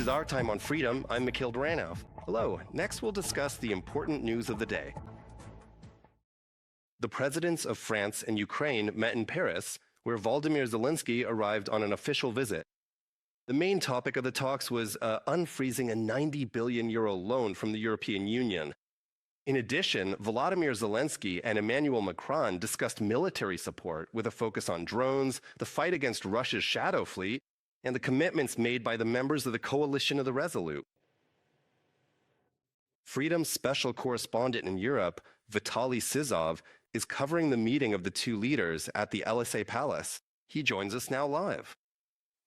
is Our Time on Freedom. I'm Mikhail Dranov. Hello. Next, we'll discuss the important news of the day. The presidents of France and Ukraine met in Paris, where Volodymyr Zelenskyy arrived on an official visit. The main topic of the talks was unfreezing a 90 billion euro loan from the European Union. In addition, Volodymyr Zelenskyy and Emmanuel Macron discussed military support with a focus on drones, the fight against Russia's shadow fleet, and the commitments made by the members of the Coalition of the Resolute. Freedom's special correspondent in Europe, Vitaly Sizov, is covering the meeting of the two leaders at the Élysée Palace. He joins us now live.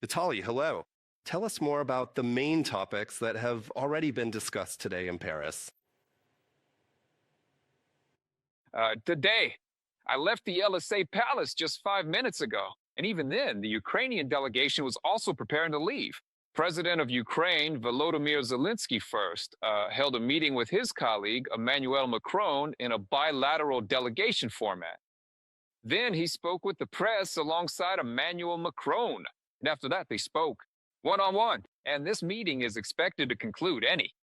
Vitaly, hello. Tell us more about the main topics that have already been discussed today in Paris. Today, I left the Élysée Palace just 5 minutes ago, and even then, the Ukrainian delegation was also preparing to leave. President of Ukraine, Volodymyr Zelenskyy first, held a meeting with his colleague, Emmanuel Macron, in a bilateral delegation format. Then he spoke with the press alongside Emmanuel Macron, and after that, they spoke one-on-one, and this meeting is expected to conclude any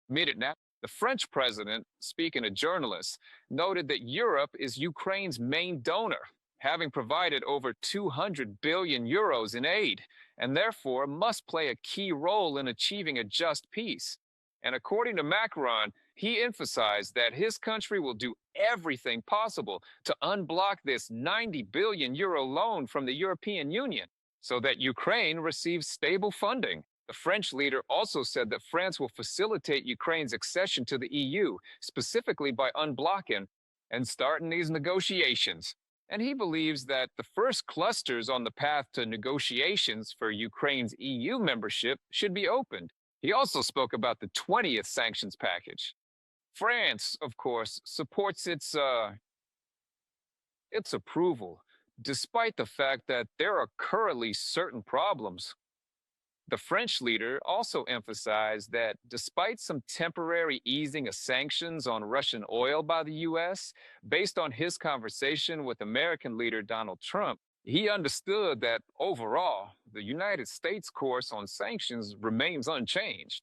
minute now. The French president, speaking to journalists, noted that Europe is Ukraine's main donor, having provided over 200 billion euros in aid, and therefore must play a key role in achieving a just peace. And according to Macron, he emphasized that his country will do everything possible to unblock this 90 billion euro loan from the European Union so that Ukraine receives stable funding. The French leader also said that France will facilitate Ukraine's accession to the EU, specifically by unblocking and starting these negotiations. And he believes that the first clusters on the path to negotiations for Ukraine's EU membership should be opened. He also spoke about the 20th sanctions package. France, of course, supports its approval, despite the fact that there are currently certain problems. The French leader also emphasized that despite some temporary easing of sanctions on Russian oil by the U.S., based on his conversation with American leader Donald Trump, he understood that overall, the United States' course on sanctions remains unchanged.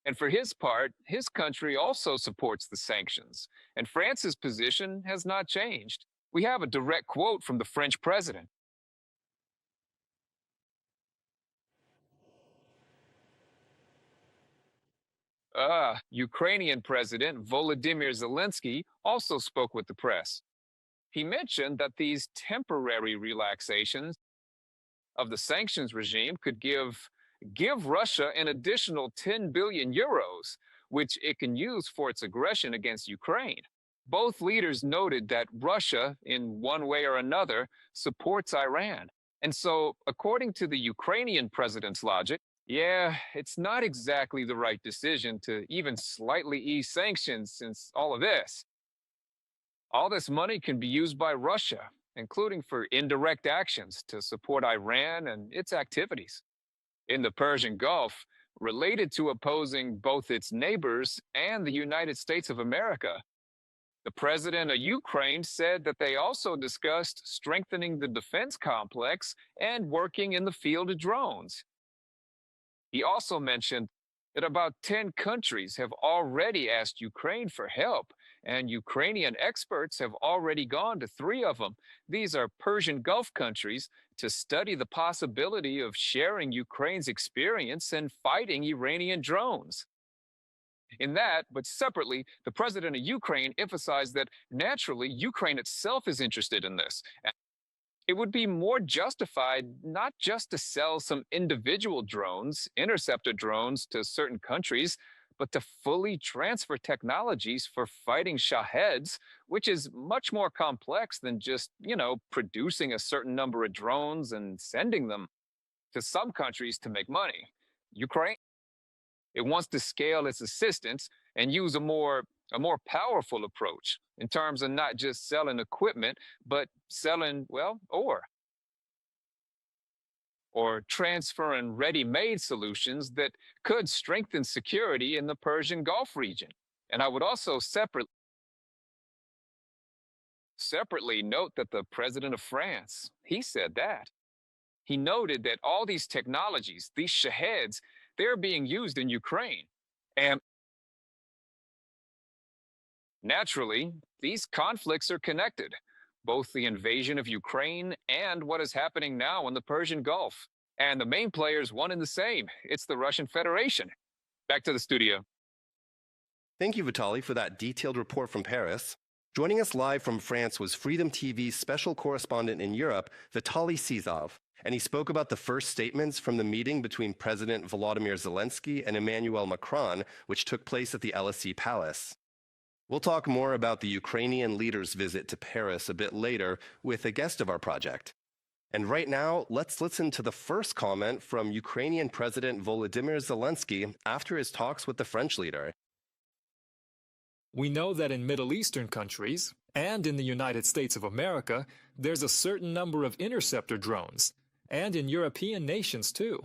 And for his part, his country also supports the sanctions, and France's position has not changed. We have a direct quote from the French president. Ukrainian President Volodymyr Zelenskyy also spoke with the press. He mentioned that these temporary relaxations of the sanctions regime could give Russia an additional 10 billion euros, which it can use for its aggression against Ukraine. Both leaders noted that Russia, in one way or another, supports Iran. And so, according to the Ukrainian president's logic, yeah, it's not exactly the right decision to even slightly ease sanctions since all of this. All this money can be used by Russia, including for indirect actions to support Iran and its activities in the Persian Gulf, related to opposing both its neighbors and the United States of America. The president of Ukraine said that they also discussed strengthening the defense complex and working in the field of drones. He also mentioned that about 10 countries have already asked Ukraine for help, and Ukrainian experts have already gone to 3 of them. These are Persian Gulf countries to study the possibility of sharing Ukraine's experience in fighting Iranian drones. In that, but separately, the president of Ukraine emphasized that naturally Ukraine itself is interested in this. It would be more justified not just to sell some individual drones, interceptor drones, to certain countries, but to fully transfer technologies for fighting Shaheds, which is much more complex than just, producing a certain number of drones and sending them to some countries to make money. Ukraine, it wants to scale its assistance and use a more powerful approach in terms of not just selling equipment, but selling, or transferring ready-made solutions that could strengthen security in the Persian Gulf region. And I would also separately note that the president of France, he said that. He noted that all these technologies, these Shaheds, they're being used in Ukraine. And naturally, these conflicts are connected, both the invasion of Ukraine and what is happening now in the Persian Gulf. And the main player is one and the same. It's the Russian Federation. Back to the studio. Thank you, Vitaly, for that detailed report from Paris. Joining us live from France was Freedom TV's special correspondent in Europe, Vitaly Sizov, and he spoke about the first statements from the meeting between President Volodymyr Zelenskyy and Emmanuel Macron, which took place at the Élysée Palace. We'll talk more about the Ukrainian leader's visit to Paris a bit later with a guest of our project. And right now, let's listen to the first comment from Ukrainian President Volodymyr Zelenskyy after his talks with the French leader. We know that in Middle Eastern countries, and in the United States of America, there's a certain number of interceptor drones, and in European nations too.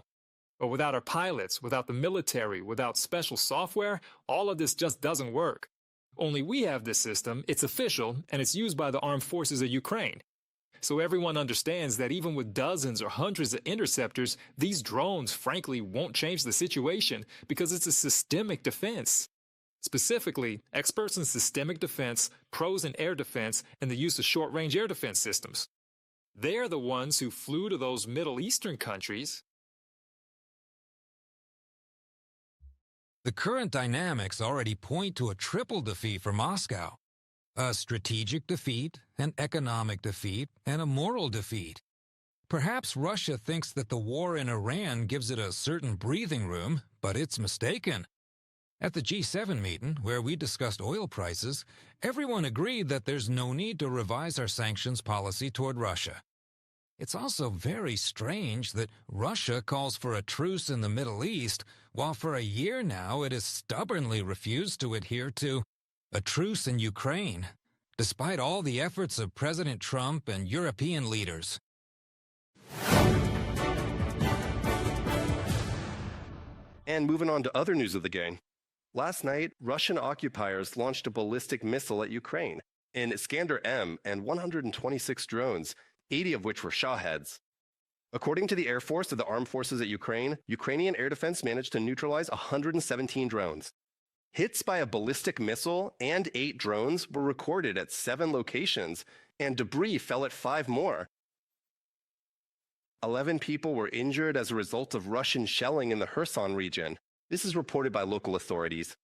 But without our pilots, without the military, without special software, all of this just doesn't work. Only we have this system, it's official, and it's used by the armed forces of Ukraine. So everyone understands that even with dozens or hundreds of interceptors, these drones frankly won't change the situation because it's a systemic defense. Specifically, experts in systemic defense, pros in air defense, and the use of short-range air defense systems. They're the ones who flew to those Middle Eastern countries. The current dynamics already point to a triple defeat for Moscow. A strategic defeat, an economic defeat, and a moral defeat. Perhaps Russia thinks that the war in Iran gives it a certain breathing room, but it's mistaken. At the G7 meeting, where we discussed oil prices, everyone agreed that there's no need to revise our sanctions policy toward Russia. It's also very strange that Russia calls for a truce in the Middle East, while for a year now it has stubbornly refused to adhere to a truce in Ukraine, despite all the efforts of President Trump and European leaders. And moving on to other news of the game. Last night, Russian occupiers launched a ballistic missile at Ukraine, an Iskander M and 126 drones, 80 of which were Shaheds. According to the Air Force of the Armed Forces at Ukraine, Ukrainian air defense managed to neutralize 117 drones. Hits by a ballistic missile and 8 drones were recorded at 7 locations, and debris fell at 5 more. 11 people were injured as a result of Russian shelling in the Kherson region. This is reported by local authorities.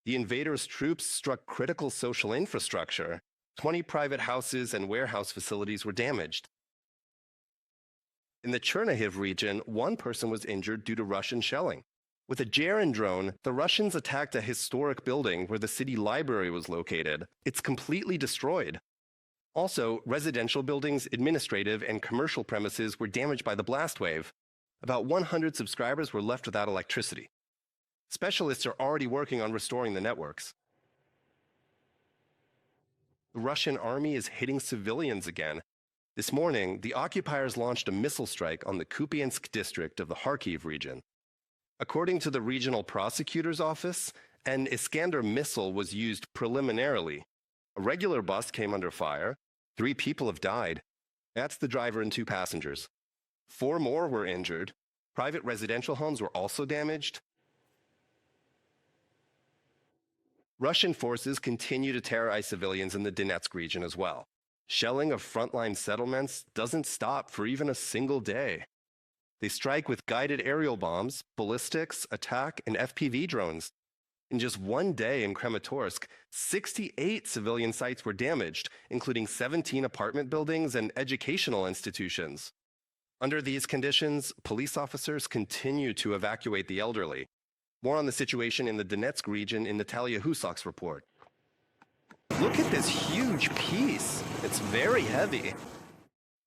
The invaders' troops struck critical social infrastructure. 20 private houses and warehouse facilities were damaged. In the Chernihiv region, 1 person was injured due to Russian shelling. With a Jarin drone, the Russians attacked a historic building where the city library was located. It's completely destroyed. Also, residential buildings, administrative, and commercial premises were damaged by the blast wave. About 100 subscribers were left without electricity. Specialists are already working on restoring the networks. The Russian army is hitting civilians again. This morning, the occupiers launched a missile strike on the Kupiansk district of the Kharkiv region. According to the regional prosecutor's office, an Iskander missile was used preliminarily. A regular bus came under fire. 3 people have died. That's the driver and 2 passengers. 4 more were injured. Private residential homes were also damaged. Russian forces continue to terrorize civilians in the Donetsk region as well. Shelling of frontline settlements doesn't stop for even a single day. They strike with guided aerial bombs, ballistics, attack, and FPV drones. In just one day in Kramatorsk, 68 civilian sites were damaged, including 17 apartment buildings and educational institutions. Under these conditions, police officers continue to evacuate the elderly. More on the situation in the Donetsk region in Natalia Husak's report. Look at this huge piece. It's very heavy.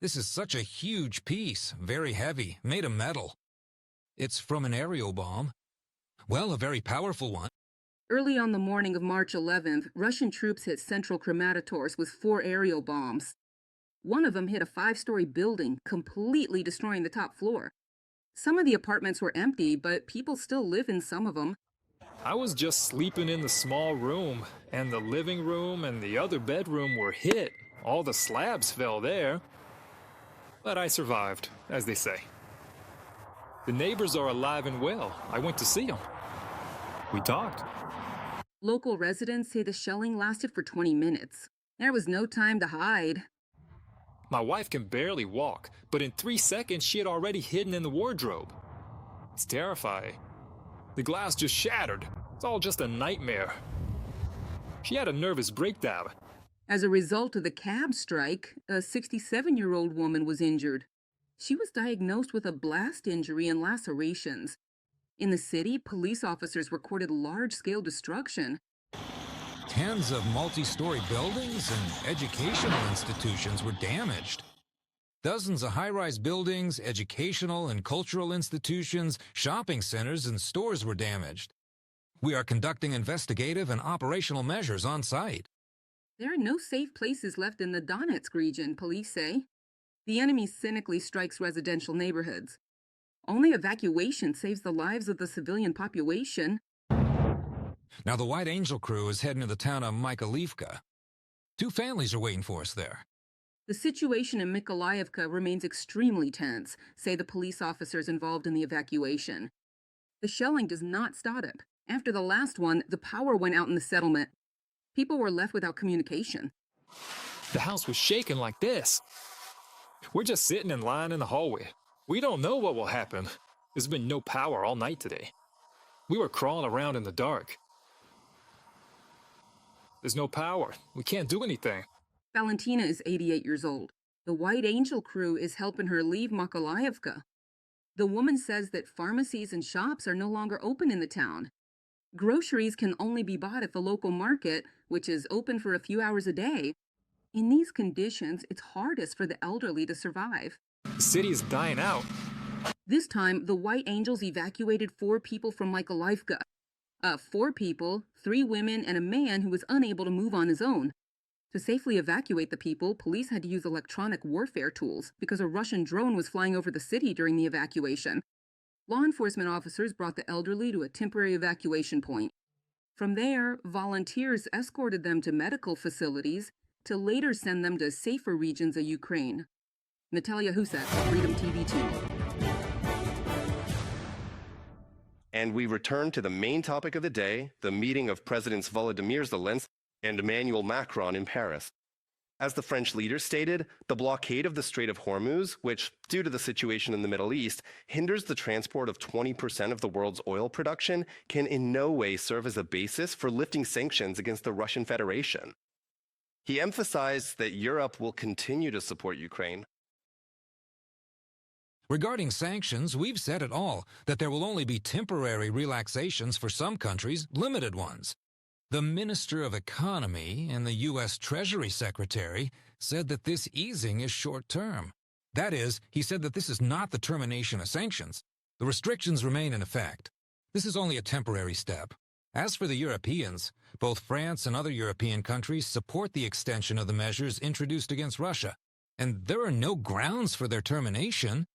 This is such a huge piece, very heavy, made of metal. It's from an aerial bomb. Well, a very powerful one. Early on the morning of March 11th, Russian troops hit central Kramatorsk with 4 aerial bombs. One of them hit a 5-story building, completely destroying the top floor. Some of the apartments were empty, but people still live in some of them. I was just sleeping in the small room, and the living room and the other bedroom were hit. All the slabs fell there. But I survived, as they say. The neighbors are alive and well. I went to see them. We talked. Local residents say the shelling lasted for 20 minutes. There was no time to hide. My wife can barely walk, but in 3 seconds she had already hidden in the wardrobe. It's terrifying. The glass just shattered. It's all just a nightmare. She had a nervous breakdown. As a result of the cab strike, a 67-year-old woman was injured. She was diagnosed with a blast injury and lacerations. In the city, police officers recorded large-scale destruction. Tens of multi-story buildings and educational institutions were damaged. Dozens of high-rise buildings, educational and cultural institutions, shopping centers, and stores were damaged. We are conducting investigative and operational measures on site. There are no safe places left in the Donetsk region, police say. The enemy cynically strikes residential neighborhoods. Only evacuation saves the lives of the civilian population. Now the White Angel crew is heading to the town of Mykolaivka. 2 families are waiting for us there. The situation in Mykolaivka remains extremely tense, say the police officers involved in the evacuation. The shelling does not stop. After the last one, the power went out in the settlement. People were left without communication. The house was shaking like this. We're just sitting in line in the hallway. We don't know what will happen. There's been no power all night today. We were crawling around in the dark. There's no power. We can't do anything. Valentina is 88 years old. The White Angel crew is helping her leave Mykolaivka. The woman says that pharmacies and shops are no longer open in the town. Groceries can only be bought at the local market, which is open for a few hours a day. In these conditions, it's hardest for the elderly to survive. The city is dying out. This time, the White Angels evacuated 4 people from Mykolaivka. 4 people, 3 women, and a man who was unable to move on his own. To safely evacuate the people, police had to use electronic warfare tools because a Russian drone was flying over the city during the evacuation. Law enforcement officers brought the elderly to a temporary evacuation point. From there, volunteers escorted them to medical facilities to later send them to safer regions of Ukraine. Natalia Husek, Freedom TV 2. And we return to the main topic of the day, the meeting of Presidents Volodymyr Zelenskyy and Emmanuel Macron in Paris. As the French leader stated, the blockade of the Strait of Hormuz, which, due to the situation in the Middle East, hinders the transport of 20% of the world's oil production, can in no way serve as a basis for lifting sanctions against the Russian Federation. He emphasized that Europe will continue to support Ukraine. Regarding sanctions, we've said it all, that there will only be temporary relaxations for some countries, limited ones. The Minister of Economy and the U.S. Treasury Secretary said that this easing is short-term. That is, he said that this is not the termination of sanctions. The restrictions remain in effect. This is only a temporary step. As for the Europeans, both France and other European countries support the extension of the measures introduced against Russia, and there are no grounds for their termination.